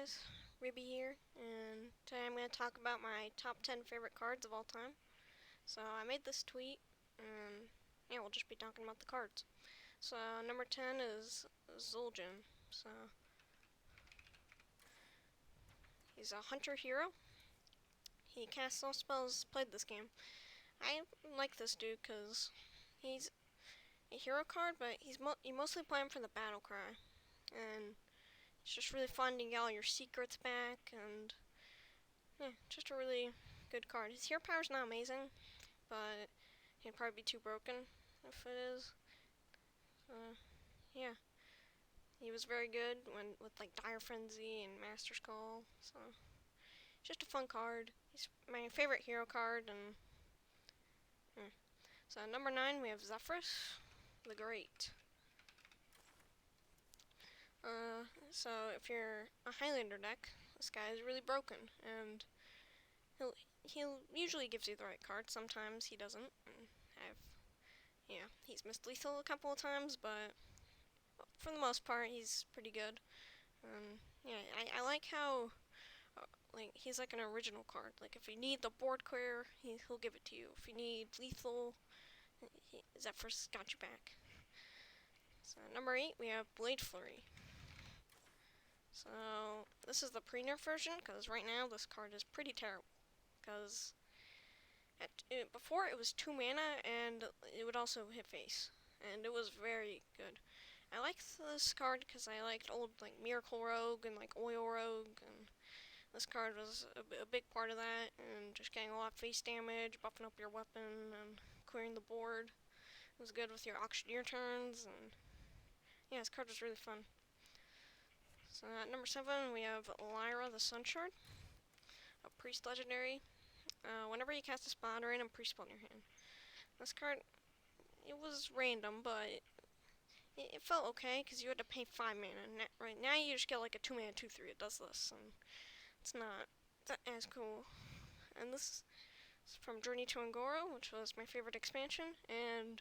guys, Ribby here, and today I'm going to talk about my top 10 favorite cards of all time. So I made this tweet, and yeah, we'll just be talking about the cards. So number 10 is Zul'jin. So he's a hunter hero. He casts all spells played this game. I like this dude because he's a hero card, but you mostly play him for the battle cry, and it's just really fun to get all your secrets back, and yeah, just a really good card. His hero power's not amazing, but he'd probably be too broken if it is. Yeah, he was very good when with like Dire Frenzy and Master Skull. So just a fun card. He's my favorite hero card, and yeah. So number 9 we have Zephyrus, the Great. So if you're a Highlander deck, this guy is really broken, and he'll usually gives you the right card. Sometimes he doesn't. He's missed lethal a couple of times, but for the most part, he's pretty good. Yeah, I like how like he's like an original card. Like if you need the board clear, he'll give it to you. If you need lethal, Zephyrus got you back. So number 8 we have Blade Flurry. So this is the pre-nerf version because right now this card is pretty terrible. Because before it was 2 mana and it would also hit face, and it was very good. I liked this card because I liked old like Miracle Rogue and like Oil Rogue, and this card was a big part of that, and just getting a lot of face damage, buffing up your weapon, and clearing the board. It was good with your auctioneer turns, and yeah, this card was really fun. So at number 7 we have Lyra the Sunshard, a priest legendary. Whenever you cast a spell, random priest spell in your hand. This card, it was random, but it felt okay because you had to pay 5 mana. Right now you just get like a 2 mana 2/3. It does this, and it's not that as cool. And this is from Journey to Angora, which was my favorite expansion, and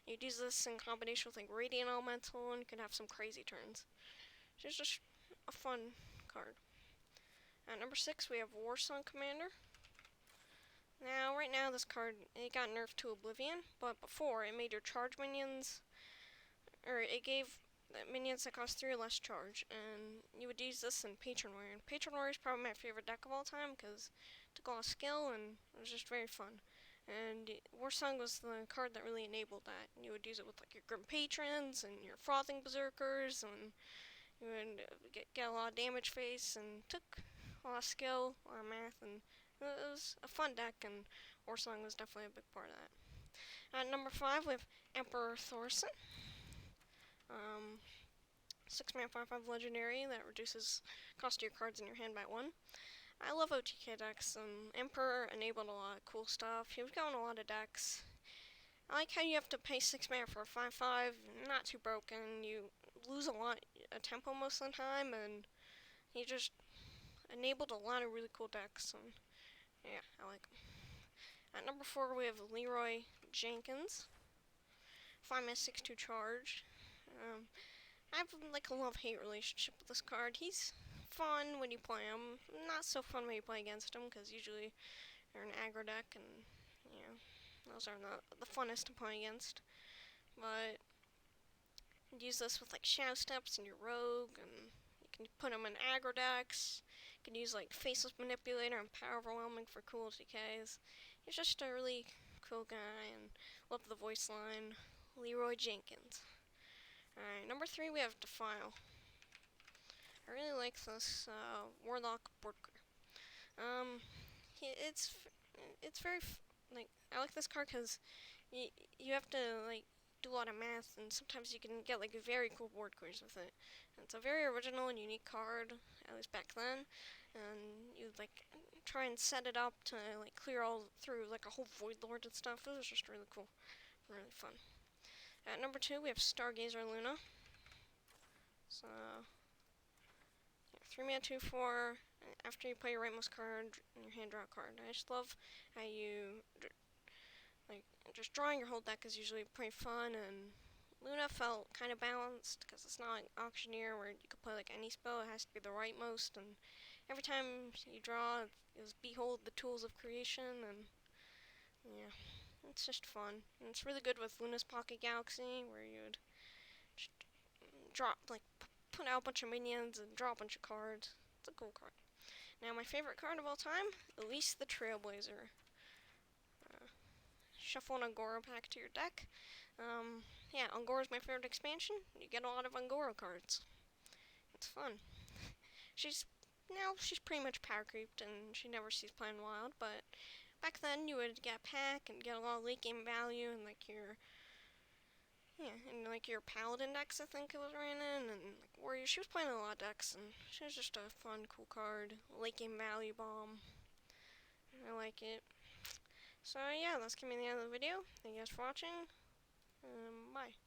you'd use this in combination with like Radiant Elemental, and you could have some crazy turns. It's just a fun card. At number 6 we have Warsong Commander. Now, right now this card, it got nerfed to Oblivion, but before it made your charge minions, or it gave minions that cost 3 or less charge, and you would use this in Patron Warrior. And Patron Warrior is probably my favorite deck of all time because it took a lot of skill and it was just very fun. And Warsong was the card that really enabled that. And you would use it with like your Grim Patrons and your Frothing Berserkers, and you would get a lot of damage face, and took a lot of skill, a lot of math, and it was a fun deck, and Warsong was definitely a big part of that. At number 5 we have Emperor Thorson. 6 mana 5/5 legendary that reduces cost of your cards in your hand by 1. I love OTK decks, and Emperor enabled a lot of cool stuff. He was going a lot of decks. I like how you have to pay 6 mana for a 5/5, not too broken. You lose a lot of tempo most of the time, and he just enabled a lot of really cool decks, and yeah, I like him. At number 4 we have Leroy Jenkins. 5 mana 6/2 charge. I have like a love-hate relationship with this card. He's fun when you play him, not so fun when you play against him, because usually you're an aggro deck, and those are not the funnest to play against. But you can use this with like Shadow Steps and your Rogue, and you can put him in aggro decks. You can use like Faceless Manipulator and Power Overwhelming for cool TKs. He's just a really cool guy, and love the voice line. Leroy Jenkins. Alright, number 3 we have Defile. I really like this Warlock board clear. It's very like I like this card because you have to like do a lot of math, and sometimes you can get like very cool board clears with it. And it's a very original and unique card, at least back then. And you like try and set it up to like clear all through like a whole Void Lord and stuff. It was just really cool and really fun. At number 2 we have Stargazer Luna. So 3 mana 2/4. After you play your rightmost card in your hand, draw a card. I just love how you like just drawing your whole deck is usually pretty fun, and Luna felt kind of balanced because it's not like Auctioneer where you could play like any spell. It has to be the rightmost, and every time you draw, it was Behold the Tools of Creation, and yeah, it's just fun. And it's really good with Luna's Pocket Galaxy where you'd drop like put out a bunch of minions and draw a bunch of cards. It's a cool card. Now my favorite card of all time, Elise the Trailblazer. Shuffle an Angora pack to your deck. Yeah, Angora's my favorite expansion. You get a lot of Angora cards. It's fun. She's she's pretty much power creeped and she never sees playing wild, but back then you would get a pack and get a lot of late game value and like your paladin decks I think it was ran in and like warrior. She was playing a lot of decks and she was just a fun, cool card. Late game value bomb. I like it. So yeah, that's gonna be the end of the video. Thank you guys for watching. Bye.